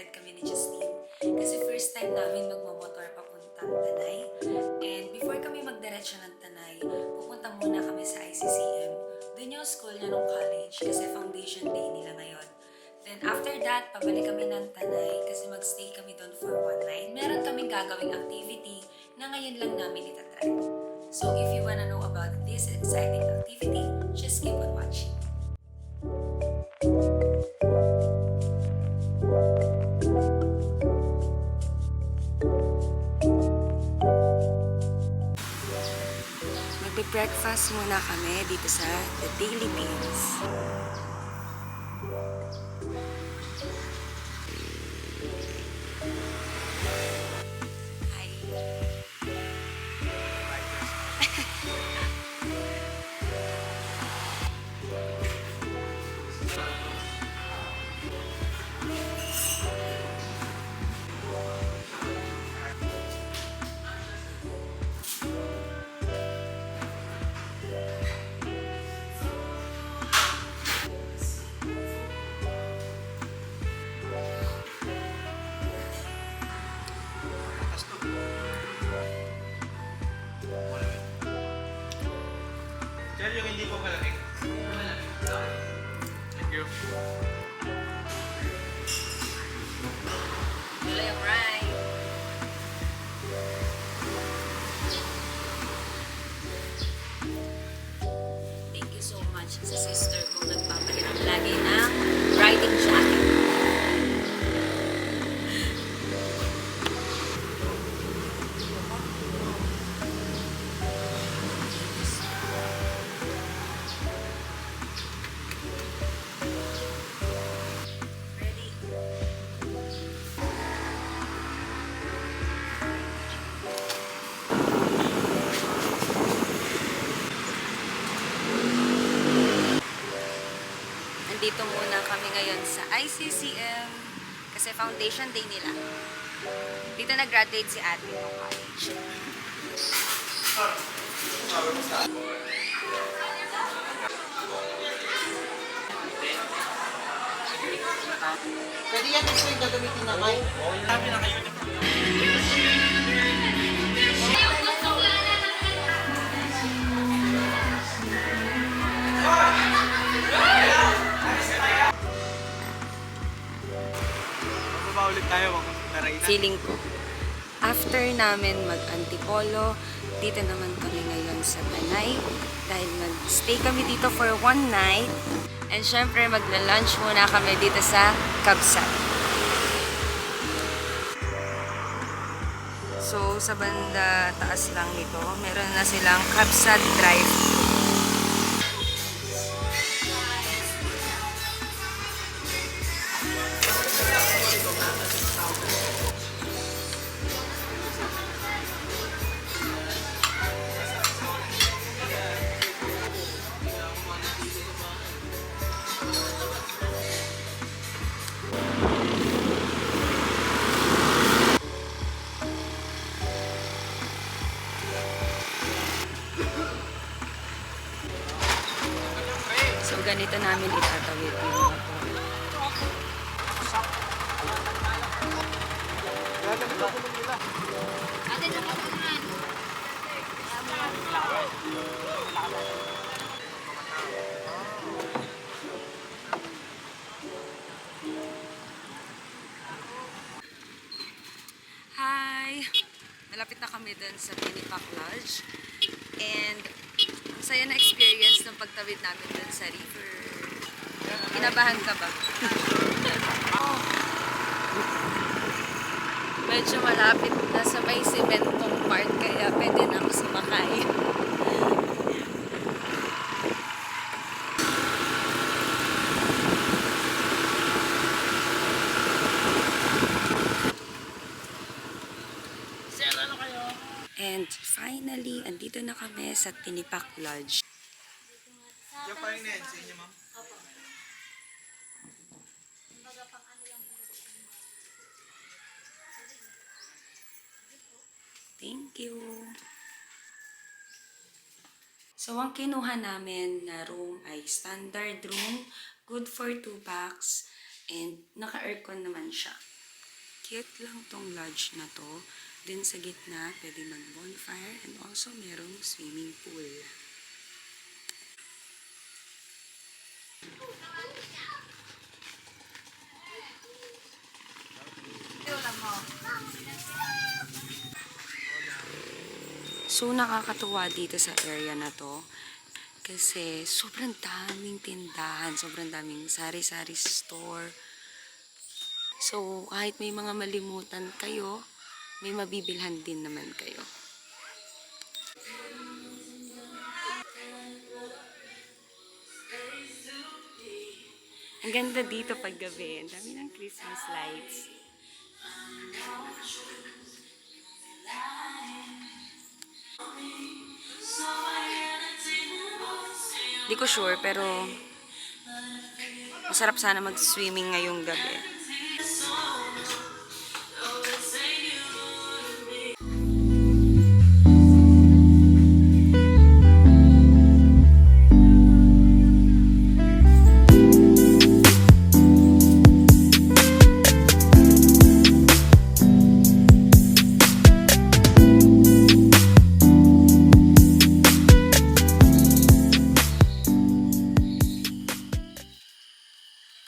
excited kami ni Justine. Kasi first time namin magmamotor papuntang Tanay. And before kami magdiretso ng Tanay, pupunta muna kami sa ICCM. Doon yung school niya nung college kasi foundation day nila ngayon. Then after that, pabalik kami ng Tanay kasi magstay kami doon for one night. Meron kaming gagawing activity na ngayon lang namin itatry. So if you wanna know about this exciting activity, just keep on watching. Magbe-breakfast muna kami dito sa The Daily Beans. Hi! Sir, yung hindi ko malamig. Thank you. Julia Bry! Thank you so much sa sister kong nagpapalit lagi ng riding jacket. Ready? Nandito muna kami ngayon sa ICCM kasi foundation day nila. Dito nag-graduate si ate ng college. Pwede yan ito yung gagamitin na mic. Sabi na kayo. Magbaba ulit tayo. Wag mong naraina. Feeling ko. After namin mag-antipolo, dito naman kami ngayon sa Tanay dahil mag-stay kami dito for one night. And syempre, magla-lunch muna kami dito sa Kabsat. So, sa banda taas lang nito, meron na silang Kabsat Drive. So, ganito namin itatawid yung motor. Hi! Malapit na kami dun sa Pinipak Lodge. And ang saya na experience ng pagtawid namin dun sa river. Kinabahan ka ba? Medyo malapit na sa may sementong part kaya pwede na ako sumakay. And finally, andito na kami sa Tinipak Lodge. Yung pa rin yan sa inyo, ma'am. Thank you. So, ang kinuha namin na room ay standard room, good for 2 packs, and naka-aircon naman siya. Cute lang tong lodge na to. Din sa gitna, pwede mag-bonfire and also merong swimming pool. So, nakakatuwa dito sa area na to. Kasi sobrang daming tindahan, sobrang daming sari-sari store. So, kahit may mga malimutan kayo, may mabibilhan din naman kayo. Ang ganda dito pag gabi. Ang dami ng Christmas lights. Di ko sure, pero masarap sana mag-swimming ngayong gabi.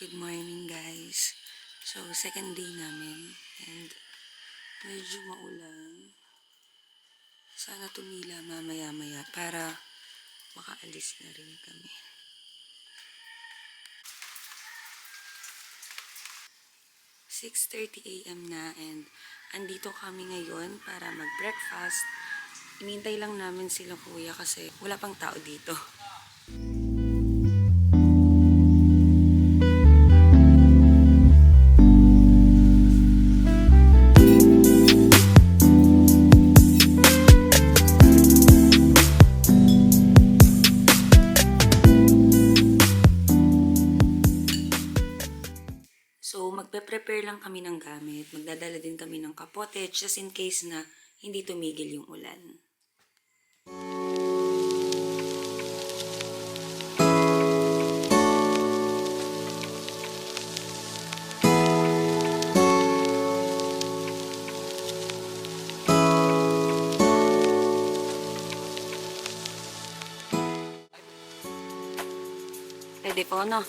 Good morning, guys. So, second day namin and medyo maulan. Sana tumila mamaya-maya para makaalis na rin kami. AM na and andito kami ngayon para mag-breakfast. Inintay lang namin sila kuya kasi wala pang tao dito. So, magpe-prepare lang kami ng gamit. Magdadala din kami ng kapote just in case na hindi tumigil yung ulan. Pwede po, no?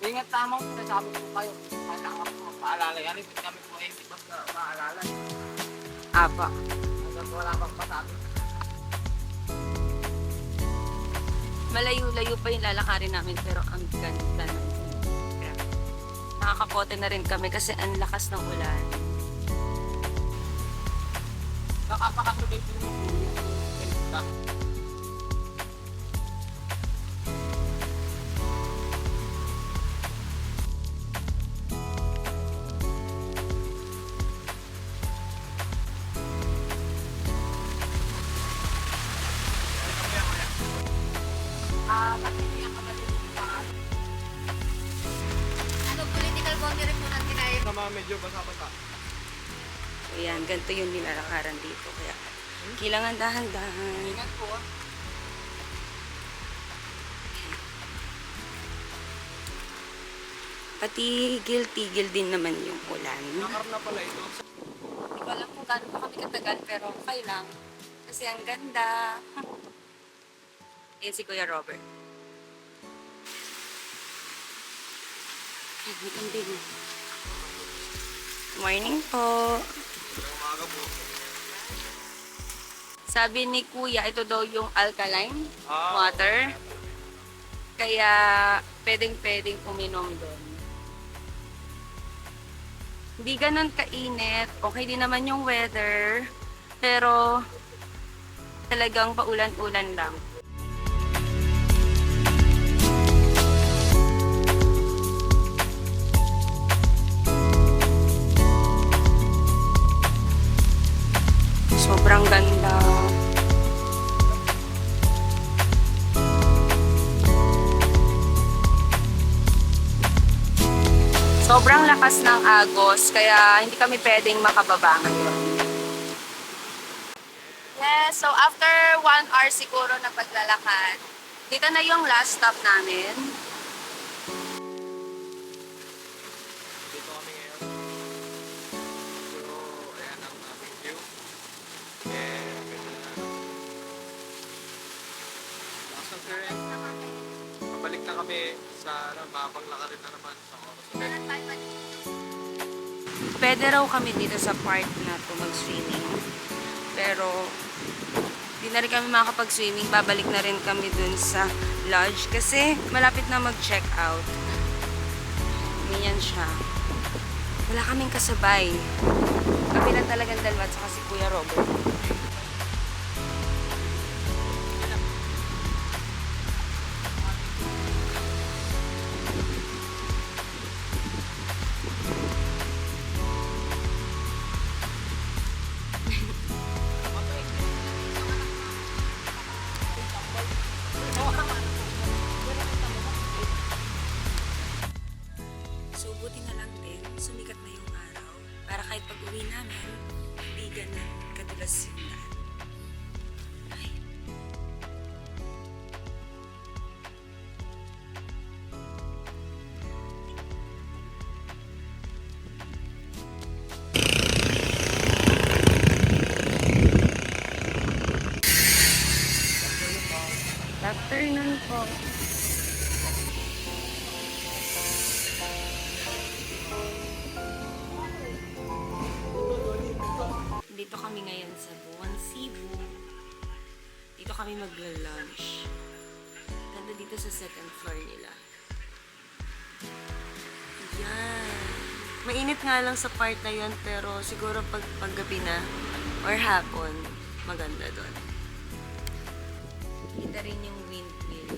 Ingat tamang sinasabi ko kayo. Kailangan ko magpaalala yan. Hindi kami po hindi basta maalala. Apa. Hanggang wala pang pasabi. Malayo-layo pa yung lalakarin namin pero ang ganda ng nakakapote na rin kami kasi ang lakas ng ulan. Nakapakatuloy po yung ulo. Ano, political boundary po natin ay Sama medyo basa-basa. Ayan, ganito yung nilalakaran dito. Kaya kailangan dahan-dahan. Ingat po ah. Pati tigil din naman yung ulan. Nakar na pala ito. Hindi ko alam kung gaano pa kami katagal pero okay lang. Kasi ang ganda. Ayan si Kuya Robert. Ang ganda yun. Morning po. Ang umaga po. Sabi ni Kuya, ito daw yung alkaline Ah. water. Kaya pwedeng uminom doon. Hindi ganun kainit. Okay din naman yung weather. Pero talagang paulan-ulan lang. Sobrang ganda. Sobrang lakas ng agos, kaya hindi kami pwedeng makababa ngayon. Yes, so after 1 hour siguro na paglalakad, dito na yung last stop namin. Dito kami ngayon. kami sa mapaglaka rin na naman sa oras. Pwede raw kami dito sa park na to mag-swimming. Pero, di na rin kami makakapag-swimming. Babalik na rin kami dun sa lodge. Kasi, malapit na mag-check out. Ganyan siya. Wala kaming kasabay. Kami lang talagang dalawa at saka si Kuya Robert. So, buti na lang din, sumikat na yung araw. Para kahit pag-uwi namin, hindi ganun kadulas yung daan. Ay. Afternoon po. Dito kami ngayon sa Buwan Cebu. Dito kami magla-lunch. Ganda dito sa second floor nila. Yan. Mainit nga lang sa part na yun, pero siguro paggabi na or hapon, maganda doon. Kita rin yung windmill.